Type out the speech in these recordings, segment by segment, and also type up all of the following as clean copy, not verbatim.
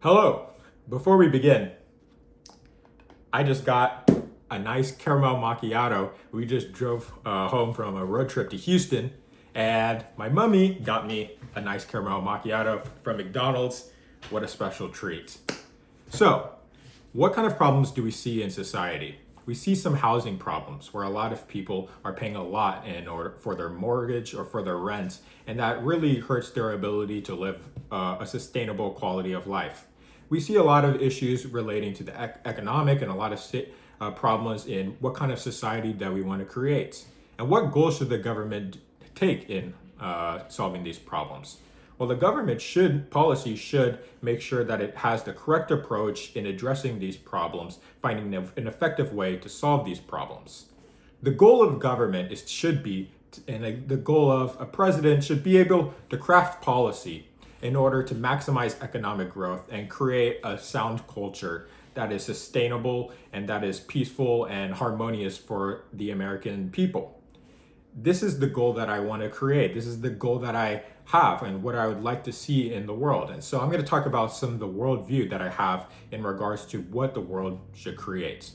Hello. Before we begin, I just got a nice caramel macchiato. We just drove home from a road trip to Houston, and my mummy got me a nice caramel macchiato from McDonald's. What a special treat. So, what kind of problems do we see in society? We see some housing problems where a lot of people are paying a lot in order for their mortgage or for their rent, and that really hurts their ability to live a sustainable quality of life. We see a lot of issues relating to the economic and a lot of problems in what kind of society that we want to create, and what goals should the government take in solving these problems. Well, the government policy should make sure that it has the correct approach in addressing these problems, finding an effective way to solve these problems. The goal of government the goal of a president should be able to craft policy in order to maximize economic growth and create a sound culture that is sustainable and that is peaceful and harmonious for the American people. This is the goal that I want to create. This is the goal that I have and what I would like to see in the world. And so I'm going to talk about some of the worldview that I have in regards to what the world should create.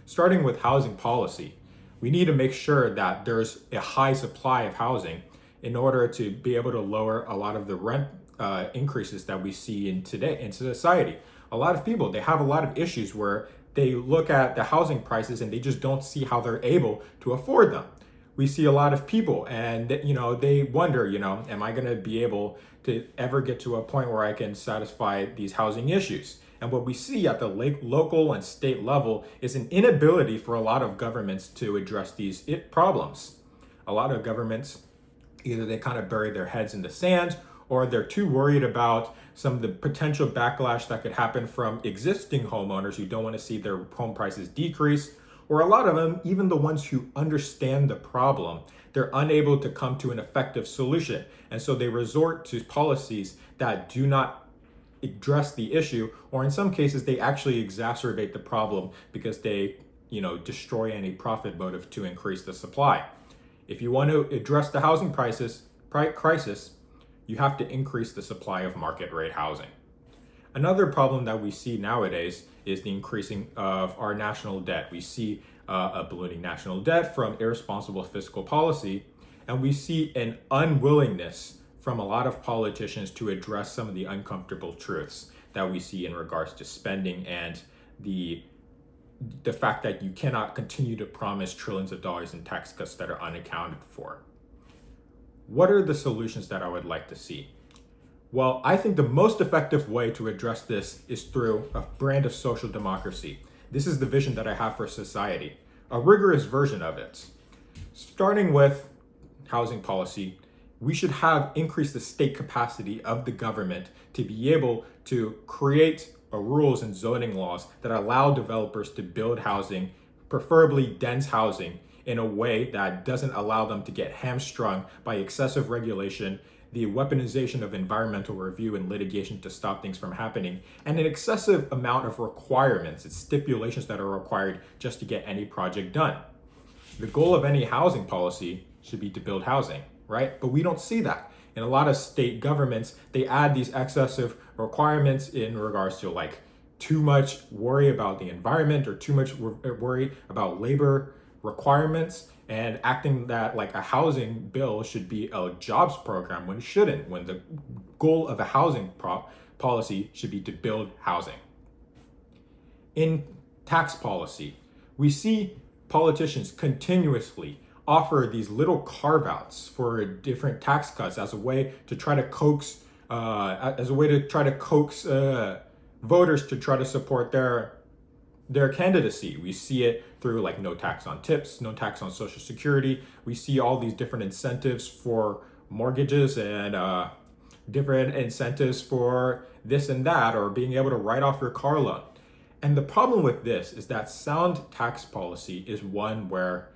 Starting with housing policy, we need to make sure that there's a high supply of housing in order to be able to lower a lot of the rent increases that we see in society. A lot of people, they have a lot of issues where they look at the housing prices and they just don't see how they're able to afford them. We see a lot of people and they wonder, am I going to be able to ever get to a point where I can satisfy these housing issues? And what we see at the local and state level is an inability for a lot of governments to address these problems. A lot of governments, either they kind of bury their heads in the sand, or they're too worried about some of the potential backlash that could happen from existing homeowners who don't want to see their home prices decrease. Or a lot of them, even the ones who understand the problem, they're unable to come to an effective solution. And so they resort to policies that do not address the issue, or in some cases, they actually exacerbate the problem because they, destroy any profit motive to increase the supply. If you want to address the housing crisis, you have to increase the supply of market rate housing. Another problem that we see nowadays is the increasing of our national debt. We see a ballooning national debt from irresponsible fiscal policy, and we see an unwillingness from a lot of politicians to address some of the uncomfortable truths that we see in regards to spending and the fact that you cannot continue to promise trillions of dollars in tax cuts that are unaccounted for. What are the solutions that I would like to see? Well, I think the most effective way to address this is through a brand of social democracy. This is the vision that I have for society, a rigorous version of it. Starting with housing policy, we should increase the state capacity of the government to be able to create rules and zoning laws that allow developers to build housing, preferably dense housing, in a way that doesn't allow them to get hamstrung by excessive regulation, the weaponization of environmental review and litigation to stop things from happening, and an excessive amount of requirements and stipulations that are required just to get any project done. The goal of any housing policy should be to build housing, right? But we don't see that. In a lot of state governments, they add these excessive requirements in regards to too much worry about the environment or too much worry about labor requirements, and acting that like a housing bill should be a jobs program when it shouldn't, when the goal of a housing policy should be to build housing. In tax policy, we see politicians continuously offer these little carve-outs for different tax cuts as a way to try to coax voters to try to support their candidacy. We see it through no tax on tips, no tax on Social Security. We see all these different incentives for mortgages and different incentives for this and that, or being able to write off your car loan. And the problem with this is that sound tax policy is one where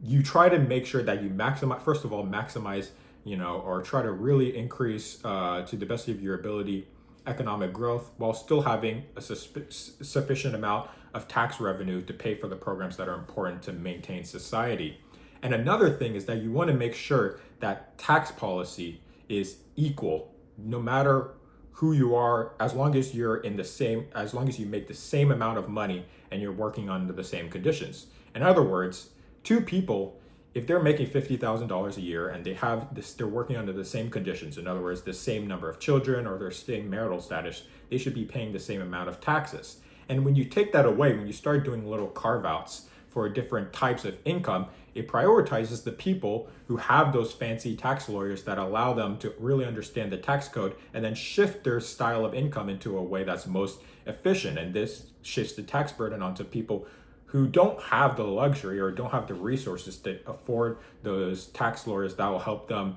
you try to make sure that you maximize, or try to really increase to the best of your ability economic growth while still having a sufficient amount of tax revenue to pay for the programs that are important to maintain society. And another thing is that you want to make sure that tax policy is equal no matter who you are, as long as as long as you make the same amount of money and you're working under the same conditions. In other words, two people, if they're making $50,000 a year and they're working under the same conditions, in other words, the same number of children or their same marital status, they should be paying the same amount of taxes. And when you take that away, when you start doing little carve outs for different types of income, it prioritizes the people who have those fancy tax lawyers that allow them to really understand the tax code and then shift their style of income into a way that's most efficient. And this shifts the tax burden onto people who don't have the luxury or don't have the resources to afford those tax lawyers that will help them,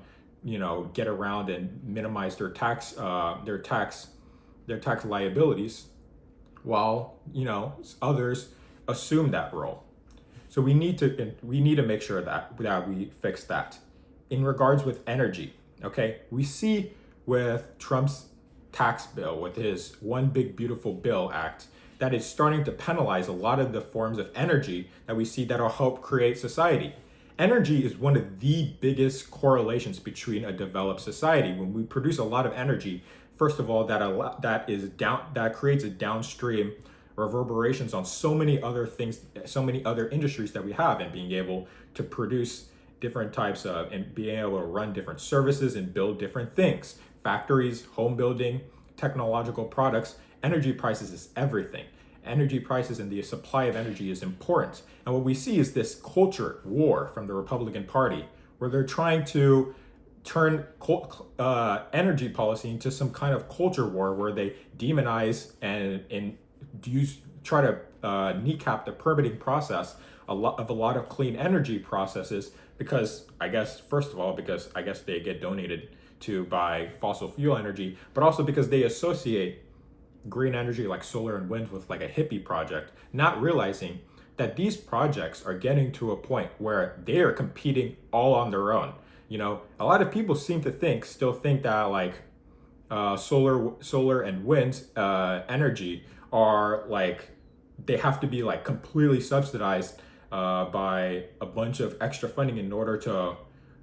get around and minimize their tax liabilities, while others assume that role. So we need to make sure that we fix that. In regards with energy, okay, we see with Trump's tax bill, with his One Big Beautiful Bill Act, that is starting to penalize a lot of the forms of energy that we see that will help create society. Energy is one of the biggest correlations between a developed society. When we produce a lot of energy, first of all, that creates a downstream reverberations on so many other things, so many other industries that we have, and being able to produce different types of, and being able to run different services and build different things, factories, home building, technological products. Energy prices is everything. Energy prices and the supply of energy is important. And what we see is this culture war from the Republican Party, where they're trying to turn energy policy into some kind of culture war where they demonize and try to kneecap the permitting process a lot of clean energy processes, because I guess they get donated to by fossil fuel energy, but also because they associate green energy like solar and wind with like a hippie project, not realizing that these projects are getting to a point where they are competing all on their own. A lot of people still think that like solar and wind energy are like, they have to be like completely subsidized by a bunch of extra funding in order to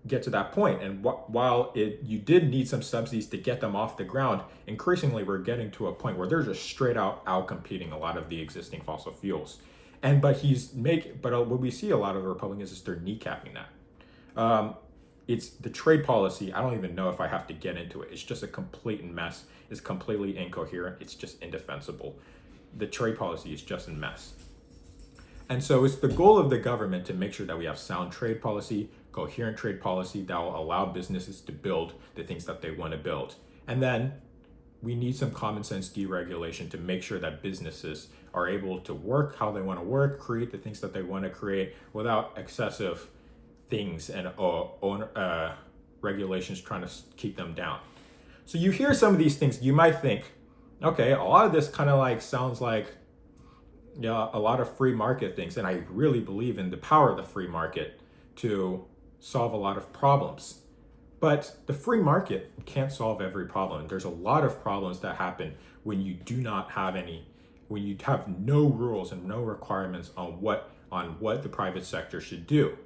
get to that point. And while you did need some subsidies to get them off the ground, increasingly we're getting to a point where they're just straight out competing a lot of the existing fossil fuels. But what we see a lot of the Republicans is they're kneecapping that. It's the trade policy. I don't even know if I have to get into it. It's just a complete mess. It's completely incoherent. It's just indefensible. The trade policy is just a mess. And so it's the goal of the government to make sure that we have sound trade policy, coherent trade policy that will allow businesses to build the things that they want to build. And then we need some common sense deregulation to make sure that businesses are able to work how they want to work, create the things that they want to create without excessive things and regulations trying to keep them down. So you hear some of these things, you might think, okay, a lot of this kind of like sounds like a lot of free market things. And I really believe in the power of the free market to solve a lot of problems. But the free market can't solve every problem. There's a lot of problems that happen when you when you have no rules and no requirements on what the private sector should do.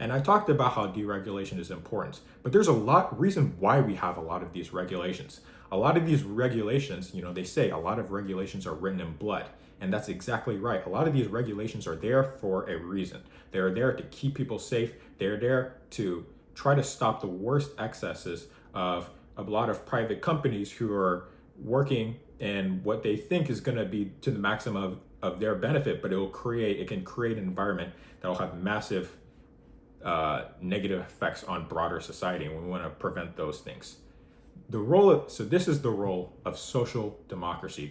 And I talked about how deregulation is important, but there's reason why we have a lot of these regulations. A lot of these regulations, they say a lot of regulations are written in blood. And that's exactly right. A lot of these regulations are there for a reason. They're there to keep people safe. They're there to try to stop the worst excesses of a lot of private companies who are working in what they think is going to be to the maximum of their benefit, but it can create an environment that will have massive negative effects on broader society, and we want to prevent those things. This is the role of social democracy.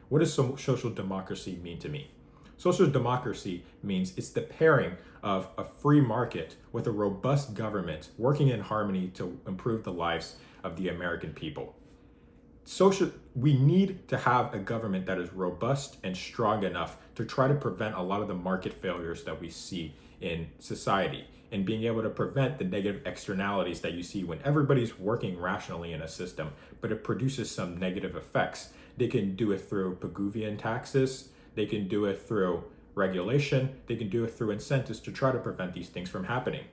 What does social democracy mean to me? Social democracy means it's the pairing of a free market with a robust government working in harmony to improve the lives of the American people. We need to have a government that is robust and strong enough to try to prevent a lot of the market failures that we see in society, and being able to prevent the negative externalities that you see when everybody's working rationally in a system, but it produces some negative effects. They can do it through Pigouvian taxes, they can do it through regulation, they can do it through incentives to try to prevent these things from happening.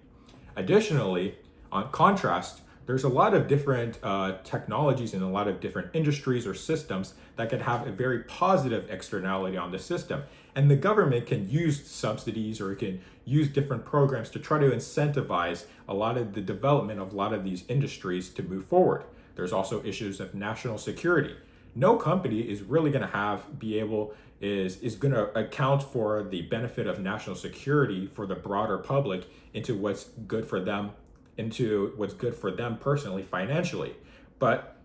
Additionally, on contrast, there's a lot of different technologies and a lot of different industries or systems that can have a very positive externality on the system. And the government can use subsidies or it can use different programs to try to incentivize a lot of the development of a lot of these industries to move forward. There's also issues of national security. No company is really going to is going to account for the benefit of national security for the broader public into what's good for them, personally, financially. But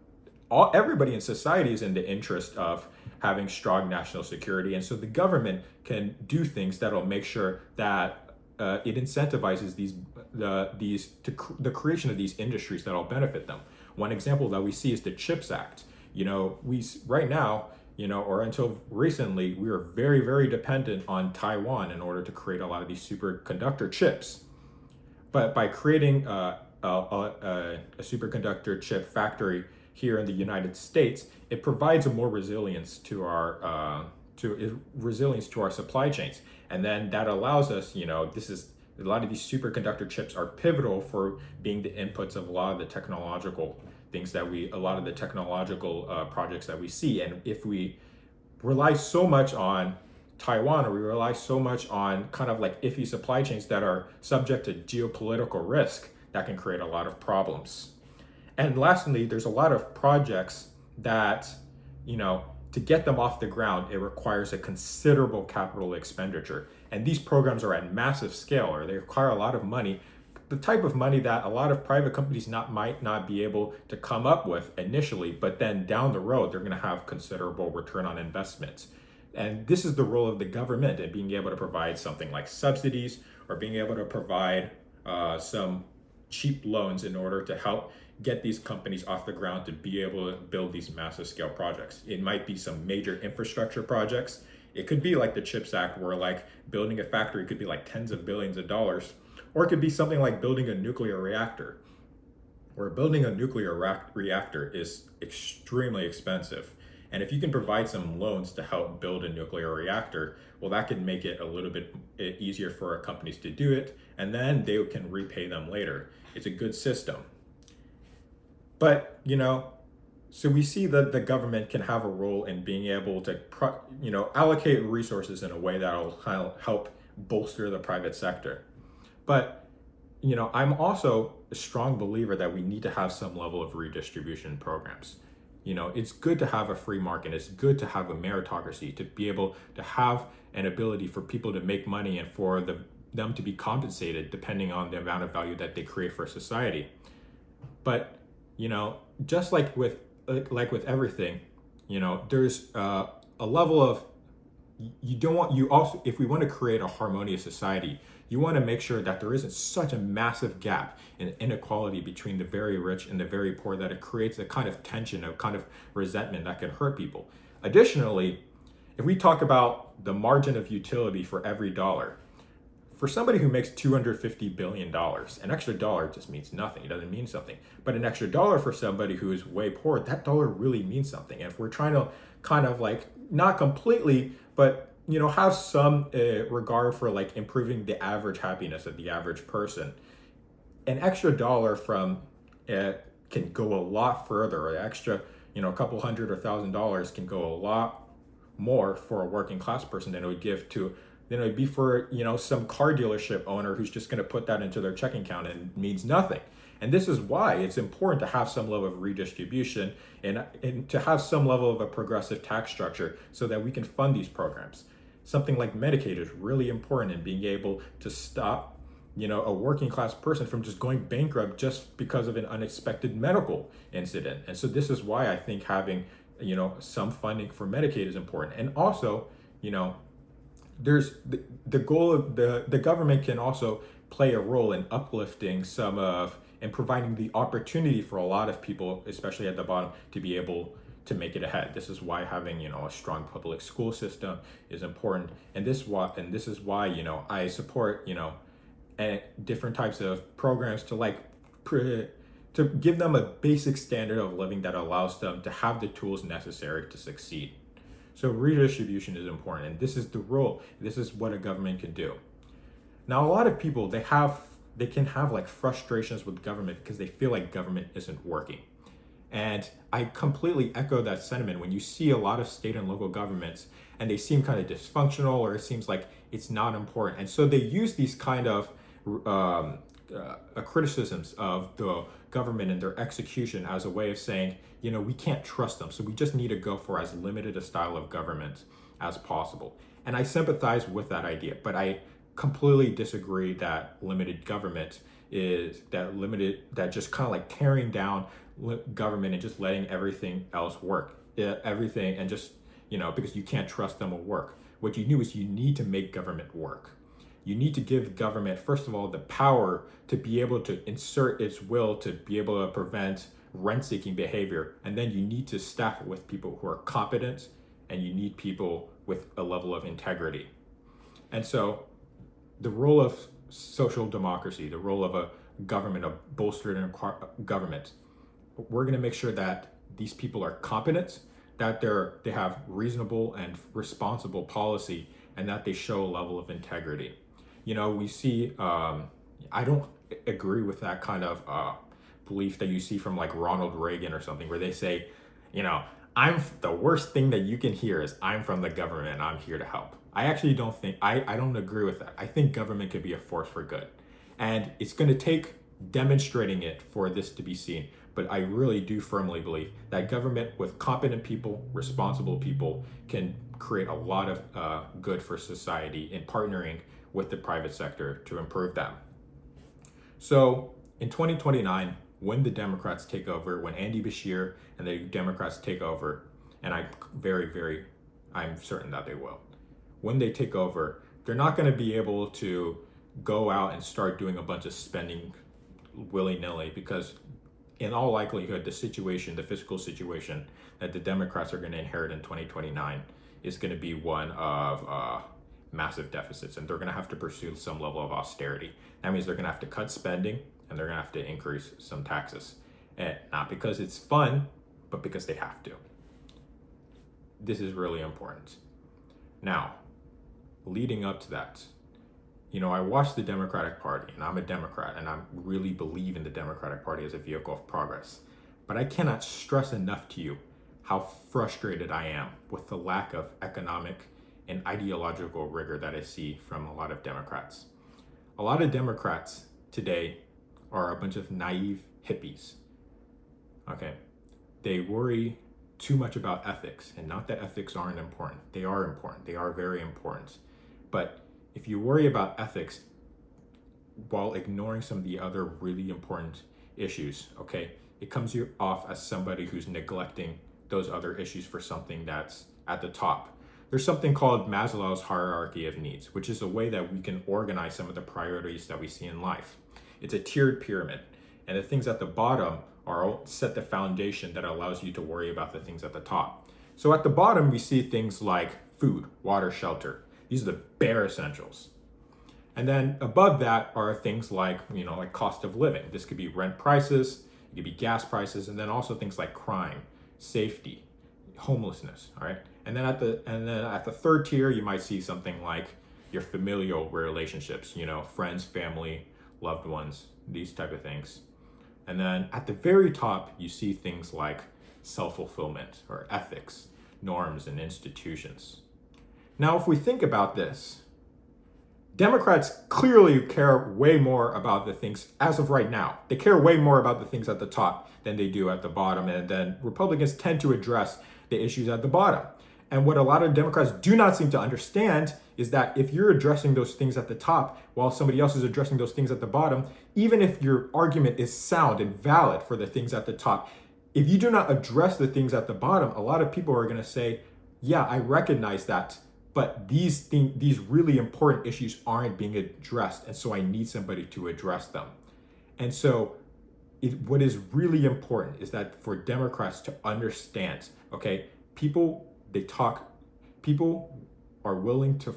everybody in society is in the interest of having strong national security, and so the government can do things that'll make sure that it incentivizes the creation of these industries that'll benefit them. One example that we see is the CHIPS Act. Right now, or until recently, we were very, very dependent on Taiwan in order to create a lot of these superconductor chips. But by creating a superconductor chip factory here in the United States, it provides a more resilience to our supply chains, and then that allows us. A lot of these superconductor chips are pivotal for being the inputs of a lot of the technological projects that we see. And if we rely so much on Taiwan, or we rely so much on kind of like iffy supply chains that are subject to geopolitical risk, that can create a lot of problems. And lastly, there's a lot of projects that, to get them off the ground, it requires a considerable capital expenditure. And these programs are at massive scale, or they require a lot of money, the type of money that a lot of private companies might not be able to come up with initially, but then down the road, they're going to have considerable return on investment. And this is the role of the government in being able to provide something like subsidies, or being able to provide some cheap loans in order to help get these companies off the ground to be able to build these massive scale projects. It might be some major infrastructure projects. It could be like the CHIPS Act, where like building a factory could be like tens of billions of dollars, or it could be something like building a nuclear reactor, where building a nuclear reactor is extremely expensive. And if you can provide some loans to help build a nuclear reactor, well, that can make it a little bit easier for companies to do it, and then they can repay them later. It's a good system. But, so we see that the government can have a role in being able to, allocate resources in a way that will help bolster the private sector. But, I'm also a strong believer that we need to have some level of redistribution programs. It's good to have a free market. It's good to have a meritocracy, to be able to have an ability for people to make money and for them to be compensated depending on the amount of value that they create for society. But, just like with everything, there's a level of, if we want to create a harmonious society, you want to make sure that there isn't such a massive gap in inequality between the very rich and the very poor that it creates a kind of tension, a kind of resentment that can hurt people. Additionally, if we talk about the margin of utility for every dollar, for somebody who makes $250 billion, an extra dollar just means nothing. It doesn't mean something. But an extra dollar for somebody who is way poor, that dollar really means something. And if we're trying to kind of like, not completely, but have some regard for like improving the average happiness of the average person, an extra dollar from can go a lot further. An extra, a couple $100 or $1,000 can go a lot more for a working class person than it would give to, than it would be for, some car dealership owner who's just going to put that into their checking account and it means nothing. And this is why it's important to have some level of redistribution and to have some level of a progressive tax structure so that we can fund these programs. Something like Medicaid is really important in being able to stop, a working class person from just going bankrupt just because of an unexpected medical incident. And so this is why I think having, some funding for Medicaid is important. And also, there's the goal of the government can also play a role in uplifting and providing the opportunity for a lot of people, especially at the bottom, to be able to make it ahead. This is why having, a strong public school system is important. And this is why, I support, different types of programs to give them a basic standard of living that allows them to have the tools necessary to succeed. So redistribution is important, and this is the role. This is what a government can do. Now, a lot of people, they have they can have like frustrations with government because they feel like government isn't working. And I completely echo that sentiment. When you see a lot of state and local governments and they seem kind of dysfunctional, or it seems like it's not important. And so they use these kind of criticisms of the government and their execution as a way of saying, we can't trust them. So we just need to go for as limited a style of government as possible. And I sympathize with that idea, but I completely disagree that limited government is that just kind of like tearing down government and just letting everything else work, everything, and just, because you can't trust them will work. What you do is you need to make government work. You need to give government, first of all, the power to be able to insert its will to be able to prevent rent-seeking behavior. And then you need to staff it with people who are competent, and you need people with a level of integrity. And so the role of social democracy, the role of a government, a bolstered government, we're going to make sure that these people are competent, that they have reasonable and responsible policy, and that they show a level of integrity. We see, I don't agree with that kind of belief that you see from like Ronald Reagan or something, where they say, I'm the worst thing that you can hear is I'm from the government and I'm here to help. I actually don't think, I don't agree with that. I think government could be a force for good. And it's going to take demonstrating it for this to be seen. But I really do firmly believe that government with competent people, responsible people, can create a lot of good for society in partnering with the private sector to improve them. So in 2029, when the Democrats take over, when Andy Beshear and the Democrats take over, and I'm certain that they will, when they take over, they're not going to be able to go out and start doing a bunch of spending willy-nilly, because in all likelihood, the fiscal situation that the Democrats are going to inherit in 2029 is going to be one of massive deficits, and they're going to have to pursue some level of austerity. That means they're going to have to cut spending, and they're going to have to increase some taxes. And not because it's fun, but because they have to. This is really important. Now, leading up to that, I watched the Democratic Party, and I'm a Democrat, and I really believe in the Democratic Party as a vehicle of progress. But I cannot stress enough to you how frustrated I am with the lack of economic and ideological rigor that I see from a lot of Democrats. A lot of Democrats today are a bunch of naive hippies. Okay? They worry too much about ethics, and not that ethics aren't important. They are important. They are very important. But if you worry about ethics while ignoring some of the other really important issues, okay, it comes you off as somebody who's neglecting those other issues for something that's at the top. There's something called Maslow's hierarchy of needs, which is a way that we can organize some of the priorities that we see in life. It's a tiered pyramid, and the things at the bottom set the foundation that allows you to worry about the things at the top. So at the bottom, we see things like food, water, shelter. These are the bare essentials. And then above that are things like, like cost of living. This could be rent prices, it could be gas prices, and then also things like crime, safety, homelessness, all right? And then at the third tier, you might see something like your familial relationships, friends, family, loved ones, these type of things. And then at the very top, you see things like self-fulfillment or ethics, norms, and institutions. Now, if we think about this, Democrats clearly care way more about the things, as of right now, they care way more about the things at the top than they do at the bottom. And then Republicans tend to address the issues at the bottom. And what a lot of Democrats do not seem to understand is that if you're addressing those things at the top while somebody else is addressing those things at the bottom, even if your argument is sound and valid for the things at the top, if you do not address the things at the bottom, a lot of people are going to say, yeah, I recognize that, but these really important issues aren't being addressed, and so I need somebody to address them. And so what is really important is that for Democrats to understand, okay, people are willing to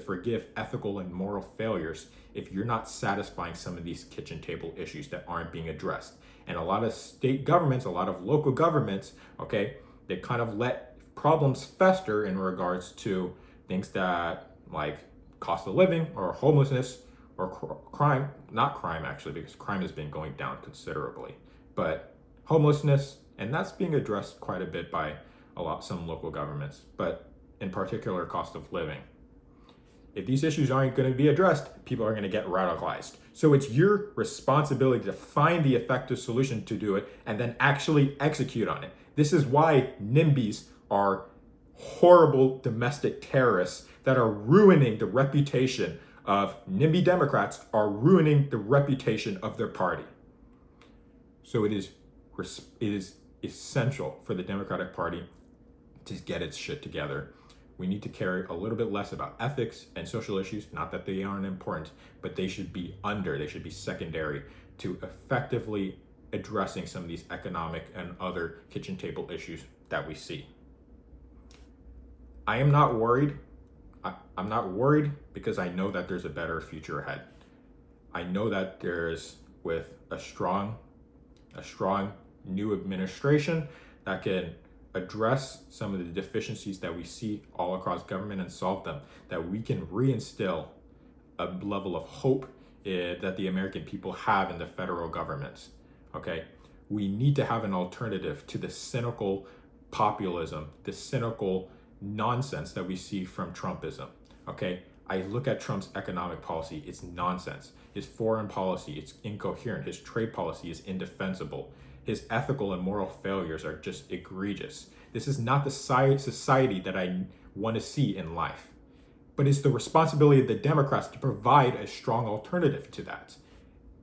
forgive ethical and moral failures if you're not satisfying some of these kitchen table issues that aren't being addressed. And a lot of state governments, a lot of local governments, okay, they kind of let problems fester in regards to things that like cost of living or homelessness or crime, not crime actually, because crime has been going down considerably, but homelessness, and that's being addressed quite a bit by some local governments, but in particular cost of living. If these issues aren't going to be addressed, people are going to get radicalized. So it's your responsibility to find the effective solution to do it and then actually execute on it. This is why NIMBYs are horrible domestic terrorists that are ruining the reputation of NIMBY Democrats, are ruining the reputation of their party. So it is essential for the Democratic Party to get its shit together. We need to care a little bit less about ethics and social issues, not that they aren't important, but they should be secondary to effectively addressing some of these economic and other kitchen table issues that we see. I am not worried. I'm not worried because I know that there's a better future ahead. I know that there's, with a strong new administration that can address some of the deficiencies that we see all across government and solve them, that we can reinstill a level of hope that the American people have in the federal government. Okay, we need to have an alternative to the cynical populism, the cynical nonsense that we see from Trumpism. Okay, I look at Trump's economic policy, it's nonsense. His foreign policy, it's incoherent. His trade policy is indefensible. His ethical and moral failures are just egregious. This is not the society that I want to see in life. But it's the responsibility of the Democrats to provide a strong alternative to that.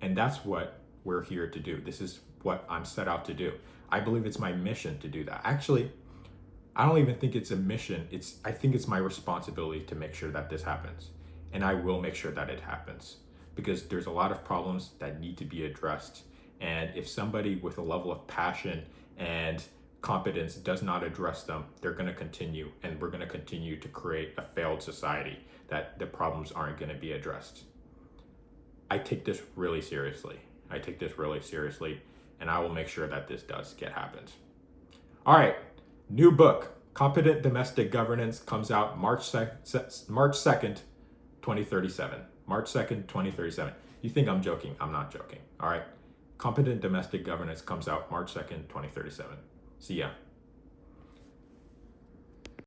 And that's what we're here to do. This is what I'm set out to do. I believe it's my mission to do that. Actually, I don't even think it's a mission. I think it's my responsibility to make sure that this happens. And I will make sure that it happens, because there's a lot of problems that need to be addressed. And if somebody with a level of passion and competence does not address them, they're going to continue, and we're going to continue to create a failed society that the problems aren't going to be addressed. I take this really seriously. And I will make sure that this does get happened. All right, new book, Competent Domestic Governance, comes out March 2nd, 2037. March 2nd, 2037. You think I'm joking? I'm not joking. All right. Competent Domestic Governance comes out March 2nd, 2037. See ya.